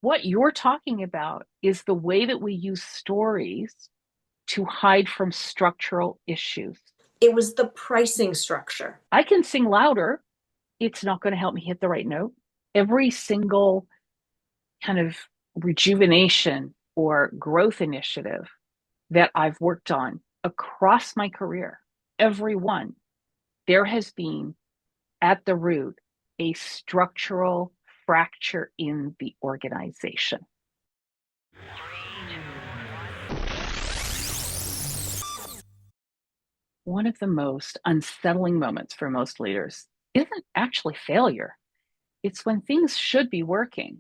What you're talking about is the way that we use stories to hide from structural issues. It was the pricing structure. I can sing louder, it's not going to help me hit the right note. Every single kind of rejuvenation or growth initiative that I've worked on across my career, every one, there has been at the root a structural fracture in the organization. One of the most unsettling moments for most leaders isn't actually failure. It's when things should be working,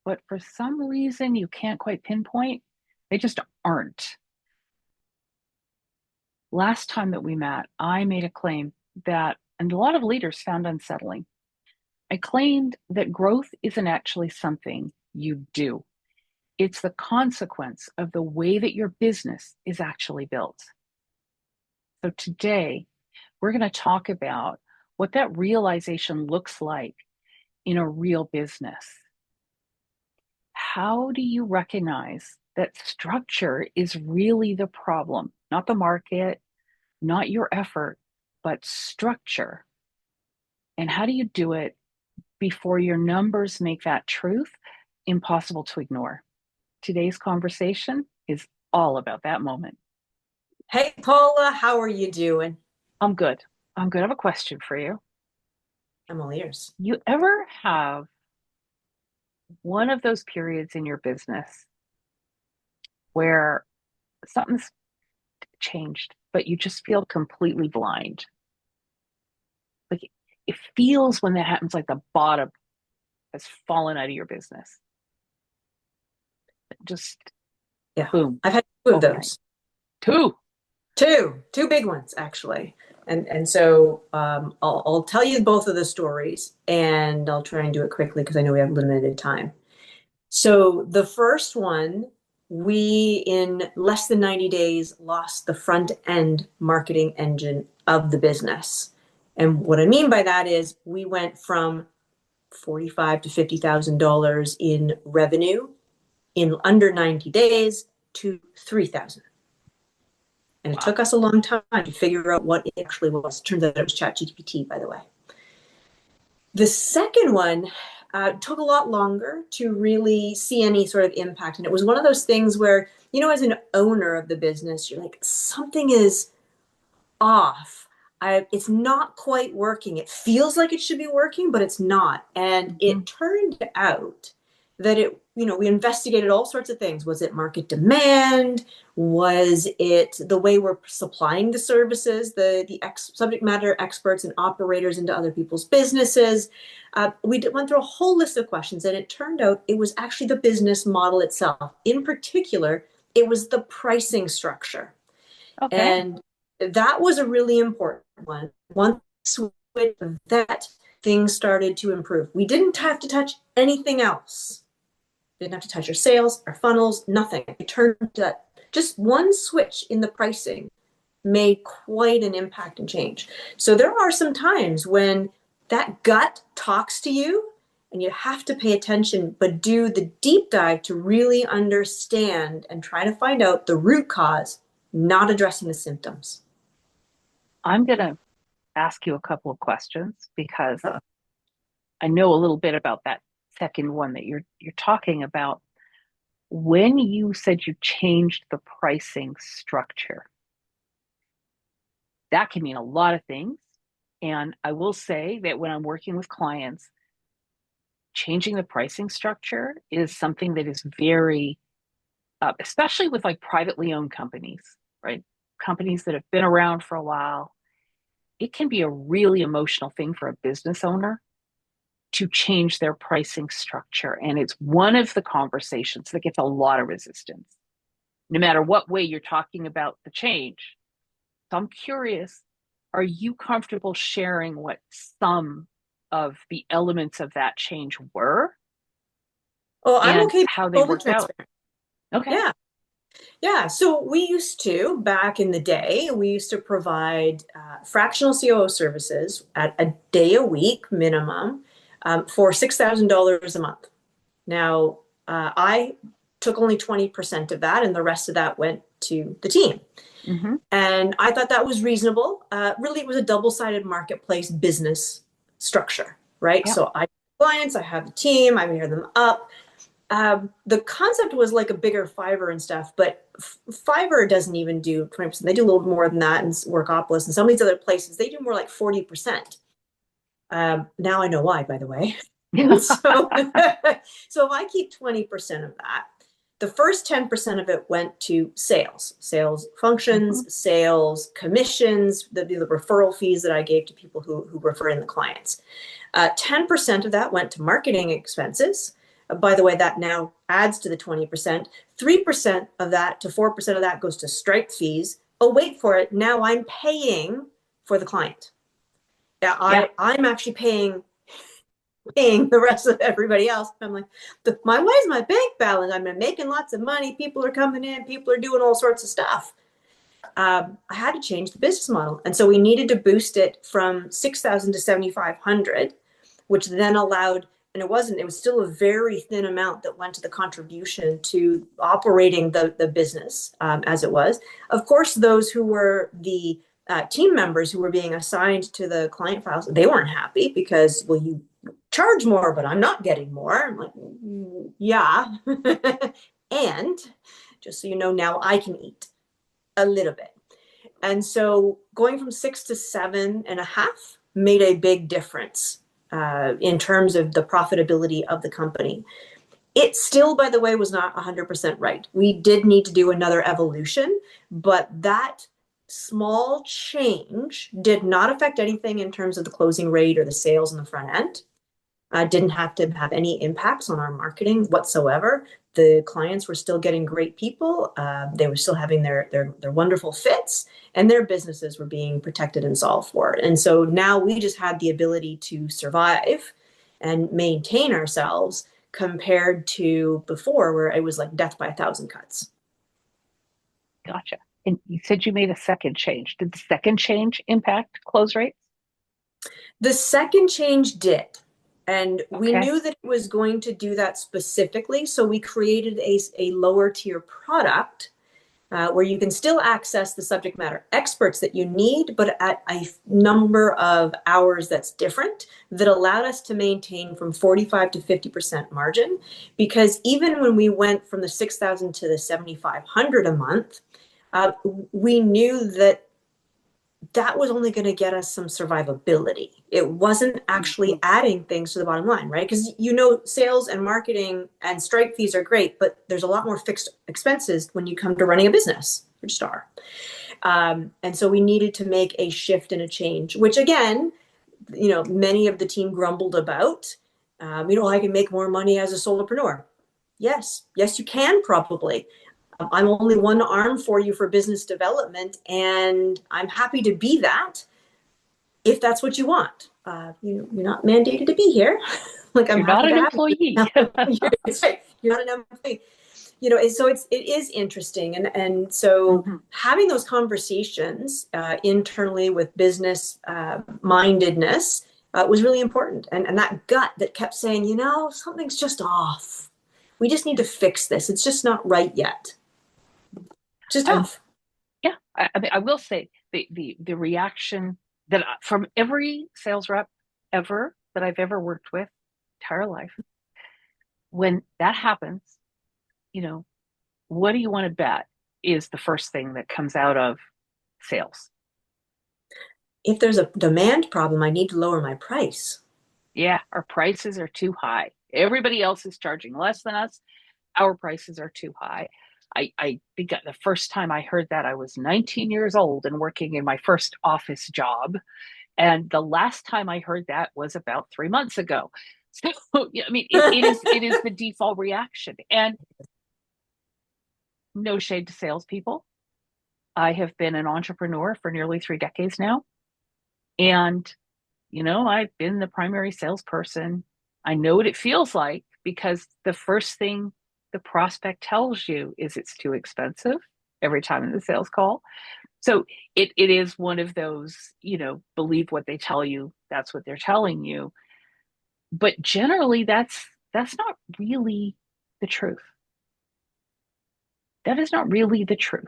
but for some reason you can't quite pinpoint, they just aren't. Last time that we met, I made a claim that, and a lot of leaders found unsettling. I claimed that growth isn't actually something you do, it's the consequence of the way that your business is actually built. So today, we're going to talk about what that realization looks like in a real business. How do you recognize that structure is really the problem, not the market, not your effort, but structure? And how do you do it before your numbers make that truth impossible to ignore? Today's conversation is all about that moment. Hey, Paula, how are you doing? I'm good. I'm good. I have a question for you. I'm all ears. You ever have one of those periods in your business where something's changed, but you just feel completely blind? Like it feels when that happens like the bottom has fallen out of your business. Just Yeah, boom, I've had two of overnight. those. Two. Two big ones actually. And so I'll tell you both of the stories, and I'll try and do it quickly because I know we have limited time. So the first one, we in less than 90 days lost the front end marketing engine of the business. And what I mean by that is we went from 45 to $50,000 in revenue in under 90 days to 3,000. And it Wow. took us a long time to figure out what it actually was. Turns out it was ChatGPT, by the way. The second one took a lot longer to really see any sort of impact. And it was one of those things where, as an owner of the business, you're like, something is off. It's not quite working. It feels like it should be working, but it's not. And Mm-hmm. it turned out that we investigated all sorts of things. Was it market demand? Was it the way we're supplying the services, the subject matter experts and operators into other people's businesses? We went through a whole list of questions, and it turned out it was actually the business model itself. In particular, it was the pricing structure. Okay. And that was a really important one. Once switch that, things started to improve. We didn't have to touch anything else. We didn't have to touch our sales, our funnels, nothing. It turned that just one switch in the pricing made quite an impact and change. So there are some times when that gut talks to you and you have to pay attention, but do the deep dive to really understand and try to find out the root cause, not addressing the symptoms. I'm going to ask you a couple of questions because I know a little bit about that second one that you're talking about. When you said you changed the pricing structure, that can mean a lot of things. And I will say that when I'm working with clients, changing the pricing structure is something that is very, especially with like privately owned companies, right? Companies that have been around for a while, it can be a really emotional thing for a business owner to change their pricing structure. And it's one of the conversations that gets a lot of resistance, no matter what way you're talking about the change. So I'm curious, are you comfortable sharing what some of the elements of that change were Oh, I'm and okay. how they Totally worked out? transparent. Okay. Yeah. Yeah. So we used to, back in the day, we used to provide fractional COO services at a day a week minimum for $6,000 a month. Now, I took only 20% of that, and the rest of that went to the team. Hmm. And I thought that was reasonable. Really, it was a double-sided marketplace business structure, right? Yeah. So I have clients, I have a team, I pair them up. The concept was like a bigger Fiverr and stuff, but Fiverr doesn't even do 20%. They do a little more than that, and Workopolis and some of these other places, they do more like 40%. Now I know why, by the way. And so, so if I keep 20% of that, the first 10% of it went to sales Hmm. functions, sales commissions, the referral fees that I gave to people who refer in the clients. 10% of that went to marketing expenses. By the way, that now adds to the 20%. 3% of that to 4% of that goes to Stripe fees. Oh, wait for it. Now I'm paying for the client. Yeah, Yeah. I'm actually paying the rest of everybody else. I'm like, why is my bank balance? I'm making lots of money. People are coming in. People are doing all sorts of stuff. I had to change the business model, and so we needed to boost it from 6,000 to 7,500, which then allowed. And it was still a very thin amount that went to the contribution to operating the business as it was. Of course, those who were the team members who were being assigned to the client files, they weren't happy because, well, you charge more, but I'm not getting more. I'm like, yeah. And just so you know, now I can eat a little bit. And so going from 6 to 7.5 made a big difference in terms of the profitability of the company. It still, by the way, was not 100% right. We did need to do another evolution, but that small change did not affect anything in terms of the closing rate or the sales in the front end. Didn't have to have any impacts on our marketing whatsoever. The clients were still getting great people. They were still having their wonderful fits, and their businesses were being protected and solved for. And so now we just had the ability to survive and maintain ourselves compared to before, where it was like death by a thousand cuts. Gotcha. And you said you made a second change. Did the second change impact close rates? The second change did. And we Okay. knew that it was going to do that specifically. So we created a lower tier product where you can still access the subject matter experts that you need, but at a number of hours that's different, that allowed us to maintain from 45 to 50% margin. Because even when we went from the 6,000 to the 7,500 a month, we knew that that was only going to get us some survivability. It wasn't actually Mhm. adding things to the bottom line, right? Because sales and marketing and Stripe fees are great, but there's a lot more fixed expenses when you come to running a business, which are. And so we needed to make a shift and a change, which again, many of the team grumbled about. I can make more money as a solopreneur. Yes, you can probably. I'm only one arm for you for business development, and I'm happy to be that if that's what you want. You're not mandated to be here. Like I'm You're not happy an to have you. employee. You're not an employee. So it is interesting, and so Hmm. having those conversations internally with business mindedness was really important, and that gut that kept saying, something's just off. We just need to fix this. It's just not right yet. Just I tough. Yeah, I mean, I will say the reaction that from every sales rep ever that I've ever worked with, entire life, when that happens, you know, what do you want to bet is the first thing that comes out of sales? If there's a demand problem, I need to lower my price. Yeah, our prices are too high. Everybody else is charging less than us. Our prices are too high. I think the first time I heard that, I was 19 years old and working in my first office job. And the last time I heard that was about 3 months ago. So, yeah, I mean, it is the default reaction. And no shade to salespeople. I have been an entrepreneur for nearly 3 decades now. And, I've been the primary salesperson. I know what it feels like because the first thing the prospect tells you is it's too expensive every time in the sales call. So it is one of those, believe what they tell you, that's what they're telling you. But generally that's not really the truth. That is not really the truth.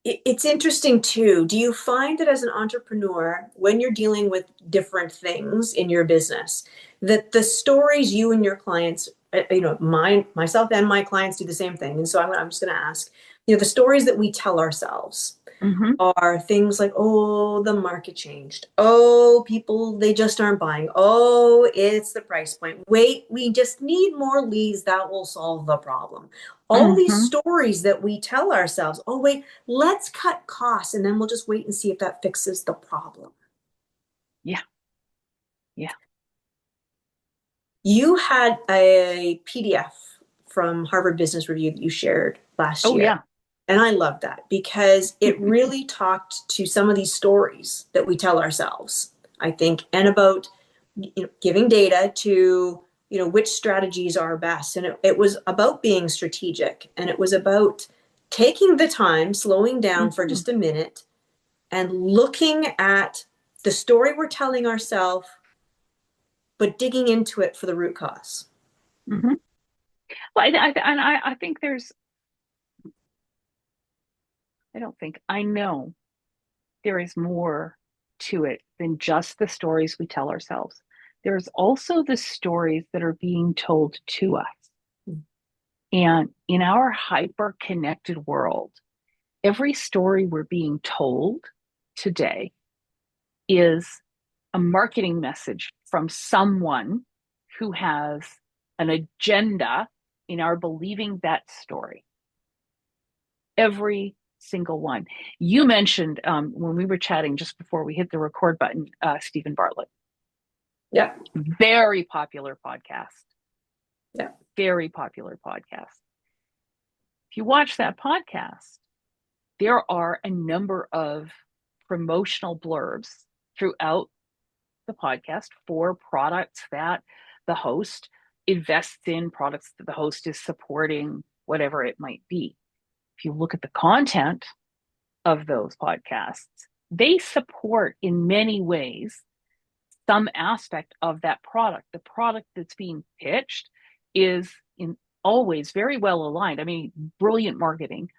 It's interesting too. Do you find that as an entrepreneur, when you're dealing with different things in your business, that the stories you and your clients, myself and my clients do the same thing. And so I'm just going to ask, the stories that we tell ourselves Hmm. are things like, oh, the market changed. Oh, people, they just aren't buying. Oh, it's the price point. Wait, we just need more leads. That will solve the problem. All these Hmm. stories that we tell ourselves, oh, wait, let's cut costs and then we'll just wait and see if that fixes the problem. Yeah. Yeah. You had a PDF from Harvard Business Review that you shared last Oh, year. yeah. And I love that because it really talked to some of these stories that we tell ourselves, I think, and about giving data to which strategies are best. And it was about being strategic, and it was about taking the time, slowing down for Hmm. just a minute, and looking at the story we're telling ourselves, but digging into it for the root cause. Hmm. Well, I think I don't think, I know there is more to it than just the stories we tell ourselves. There's also the stories that are being told to us. And in our hyper connected world, every story we're being told today is a marketing message from someone who has an agenda in our believing that story. Every single one. You mentioned when we were chatting just before we hit the record button, Stephen Bartlett. Yeah. Very popular podcast. Yeah. Very popular podcast. If you watch that podcast, there are a number of promotional blurbs throughout the podcast for products that the host invests in, products that the host is supporting, whatever it might be. If you look at the content of those podcasts, they support in many ways some aspect of that product. The product that's being pitched is in always very well aligned. I mean, brilliant marketing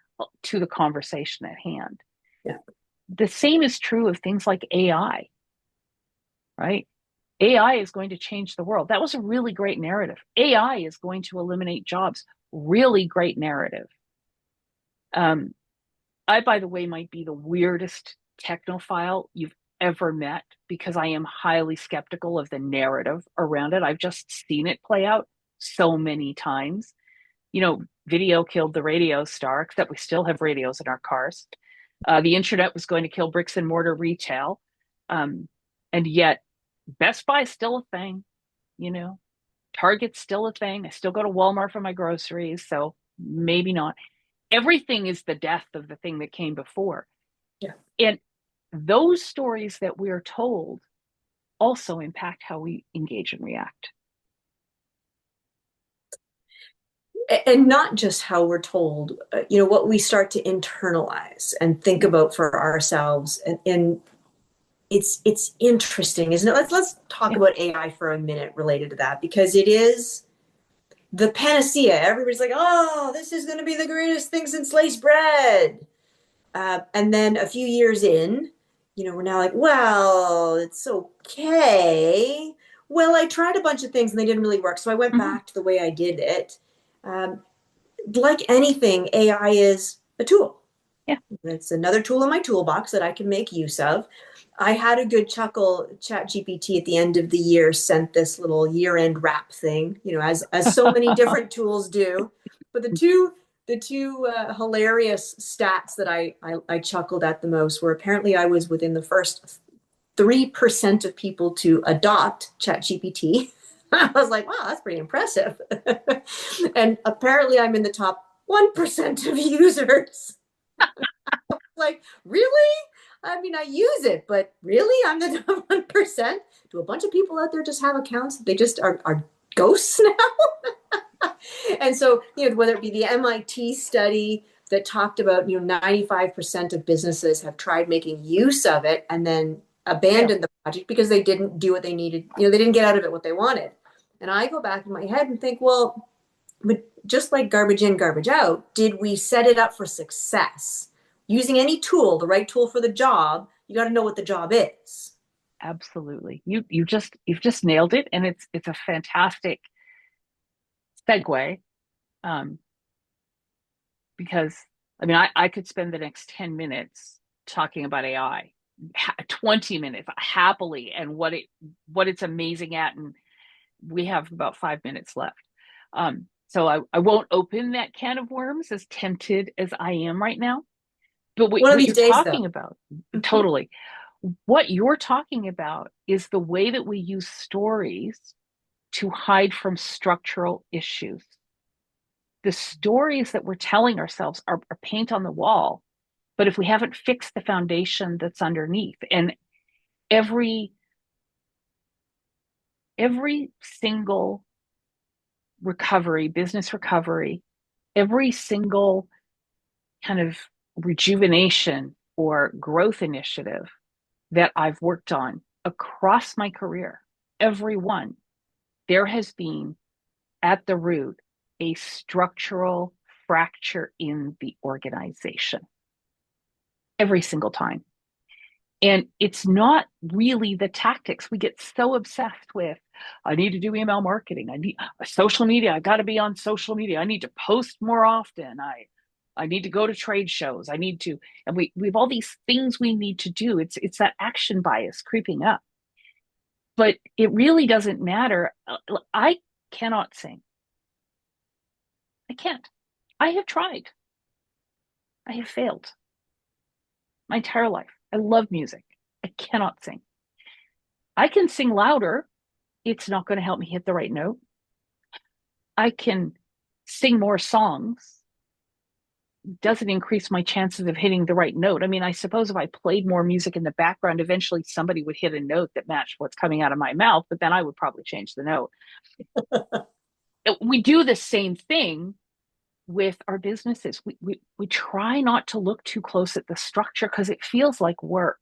to the conversation at hand. Yeah. The same is true of things like AI, right? AI is going to change the world. That was a really great narrative. AI is going to eliminate jobs. Really great narrative. Um, I, by the way, might be the weirdest technophile you've ever met because I am highly skeptical of the narrative around it. I've just seen it play out so many times. Video killed the radio star, except we still have radios in our cars. The internet was going to kill bricks and mortar retail. Um, and yet, Best Buy is still a thing, you know, Target's still a thing. I still go to Walmart for my groceries, so maybe not. Everything is the death of the thing that came before. Yeah. And those stories that we're told also impact how we engage and react. And not just how we're told, what we start to internalize and think Yeah. about for ourselves. And it's interesting, isn't it? Let's talk Yeah. about AI for a minute related to that, because it is the panacea. Everybody's like, oh, this is going to be the greatest thing since sliced bread. And then a few years in, we're now like, well, it's okay. Well, I tried a bunch of things and they didn't really work. So I went Mm-hmm. back to the way I did it. Um, like anything, AI is a tool. Yeah. It's another tool in my toolbox that I can make use of. I had a good chuckle. ChatGPT at the end of the year sent this little year-end wrap thing, as so many different tools do. But the two hilarious stats that I chuckled at the most were apparently I was within the first 3% of people to adopt ChatGPT. I was like, wow, that's pretty impressive. And apparently I'm in the top 1% of users. Like, really? I mean, I use it, but really? I'm the top 1%? Do a bunch of people out there just have accounts that they just are ghosts now? And so, whether it be the MIT study that talked about, 95% of businesses have tried making use of it and then Yeah. abandoned the project because they didn't do what they needed. They didn't get out of it what they wanted. And I go back in my head and think, well, but just like garbage in, garbage out, did we set it up for success? Using any tool, the right tool for the job, you got to know what the job is. Absolutely. You've just nailed it, and it's a fantastic segue, um, because I mean I could spend the next 10 minutes talking about AI, 20 minutes happily, and what it's amazing at, and we have about 5 minutes left. So I won't open that can of worms, as tempted as I am right now. But One of what these you're days, talking though. about, totally, what you're talking about is the way that we use stories to hide from structural issues. The stories that we're telling ourselves are paint on the wall, but if we haven't fixed the foundation that's underneath, and every every single recovery, business recovery, every single kind of rejuvenation or growth initiative that I've worked on across my career, every one, there has been at the root a structural fracture in the organization every single time. And it's not really the tactics. We get so obsessed with, I need to do email marketing. I need social media. I got to be on social media. I need to post more often. I need to go to trade shows. I need to, and we have all these things we need to do. It's that action bias creeping up. But it really doesn't matter. I cannot sing. I can't. I have tried. I have failed my entire life. I love music. I cannot sing. I can sing louder. It's not going to help me hit the right note. I can sing more songs. Doesn't increase my chances of hitting the right note. I mean, I suppose if I played more music in the background, eventually somebody would hit a note that matched what's coming out of my mouth, but then I would probably change the note. We do the same thing with our businesses. We try not to look too close at the structure because it feels like work.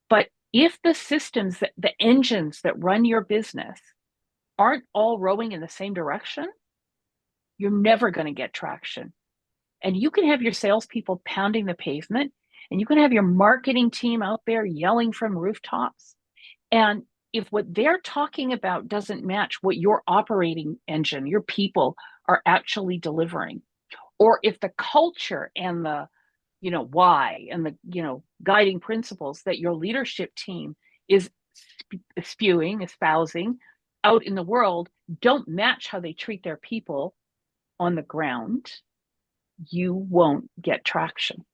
But if the systems, the engines that run your business aren't all rowing in the same direction, you're never going to get traction. And you can have your salespeople pounding the pavement, and you can have your marketing team out there yelling from rooftops. And if what they're talking about doesn't match what your operating engine, your people are actually delivering, or if the culture and the why and the guiding principles that your leadership team is spewing, espousing out in the world don't match how they treat their people on the ground, you won't get traction.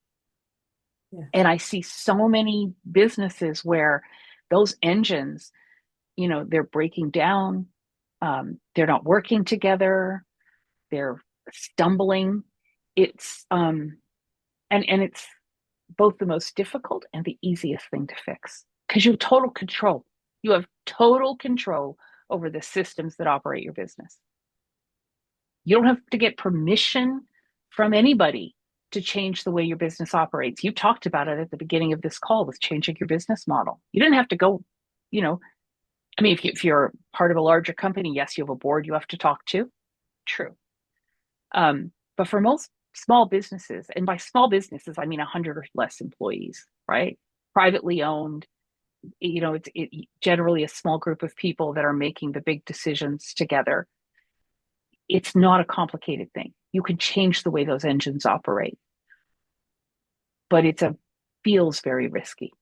Yeah. And I see so many businesses where those engines, they're breaking down, they're not working together, they're stumbling. It's and it's both the most difficult and the easiest thing to fix because you have total control. You have total control over the systems that operate your business. You don't have to get permission from anybody to change the way your business operates. You talked about it at the beginning of this call with changing your business model. You didn't have to go, you know, I mean, if you're part of a larger company, yes, you have a board you have to talk to. True. But for most small businesses, and by small businesses, I mean 100 or less employees, right? Privately owned, it's generally a small group of people that are making the big decisions together. It's not a complicated thing. You can change the way those engines operate, but feels very risky.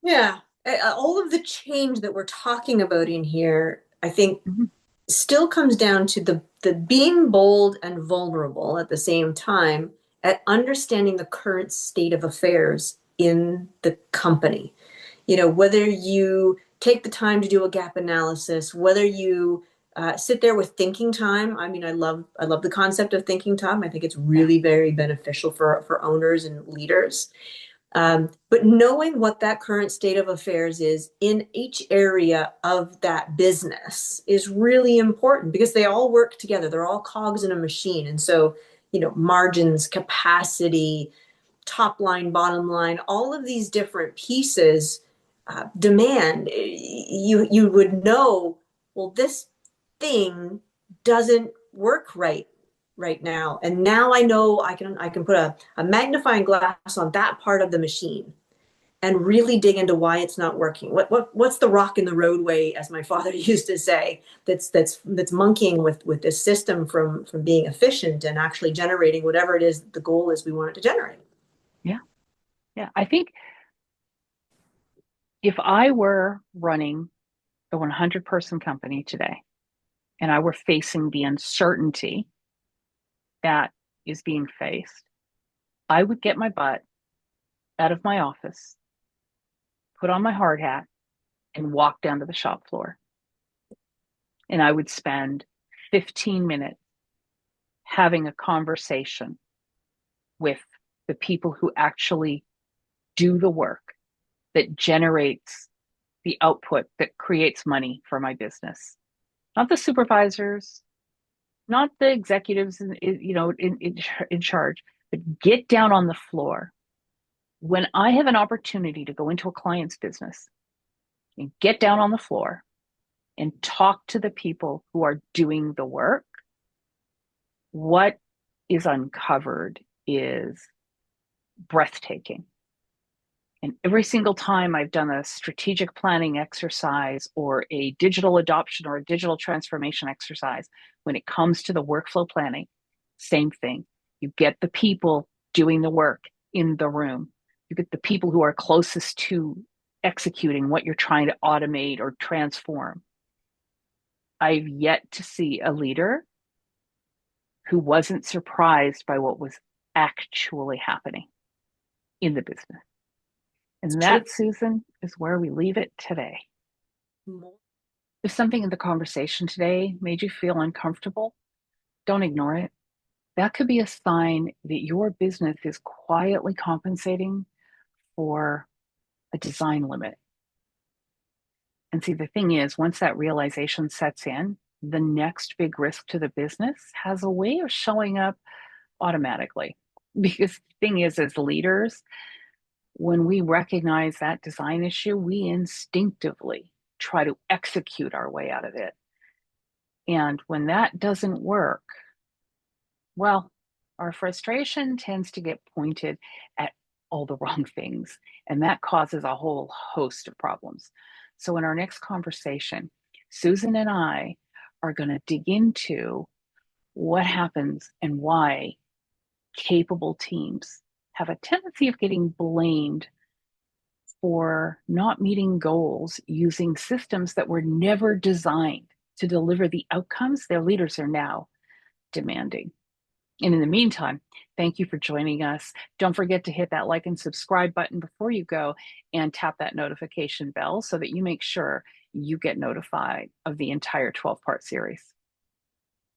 Yeah. All of the change that we're talking about in here, I think Mm-hmm. still comes down to the being bold and vulnerable at the same time at understanding the current state of affairs in the company. Whether you take the time to do a gap analysis, whether you sit there with thinking time. I mean, I love the concept of thinking time. I think it's Yeah. really very beneficial for owners and leaders. But knowing what that current state of affairs is in each area of that business is really important because they all work together. They're all cogs in a machine. And so, margins, capacity, top line, bottom line, all of these different pieces demand, you would know, well, this thing doesn't work right now. And now I know I can put a magnifying glass on that part of the machine and really dig into why it's not working. What's the rock in the roadway, as my father used to say, that's monkeying with this system from being efficient and actually generating whatever it is the goal is we want it to generate. Yeah. Yeah. I think if I were running a 100-person company today and I were facing the uncertainty that is being faced, I would get my butt out of my office, put on my hard hat, and walk down to the shop floor. And I would spend 15 minutes having a conversation with the people who actually do the work that generates the output that creates money for my business. Not the supervisors, not the executives in charge, but get down on the floor. When I have an opportunity to go into a client's business and get down on the floor and talk to the people who are doing the work, what is uncovered is breathtaking. And every single time I've done a strategic planning exercise or a digital adoption or a digital transformation exercise, when it comes to the workflow planning, same thing. You get the people doing the work in the room. You get the people who are closest to executing what you're trying to automate or transform. I've yet to see a leader who wasn't surprised by what was actually happening in the business. It's And true. that, Susan, is where we leave it today. If something in the conversation today made you feel uncomfortable, don't ignore it. That could be a sign that your business is quietly compensating for a design limit. And see, the thing is, once that realization sets in, the next big risk to the business has a way of showing up automatically. Because the thing is, as leaders, when we recognize that design issue, we instinctively try to execute our way out of it. And when that doesn't work, well, our frustration tends to get pointed at all the wrong things, and that causes a whole host of problems. So, in our next conversation, Susan and I are going to dig into what happens and why capable teams have a tendency of getting blamed for not meeting goals using systems that were never designed to deliver the outcomes their leaders are now demanding. And in the meantime, thank you for joining us. Don't forget to hit that like and subscribe button before you go and tap that notification bell so that you make sure you get notified of the entire 12-part series.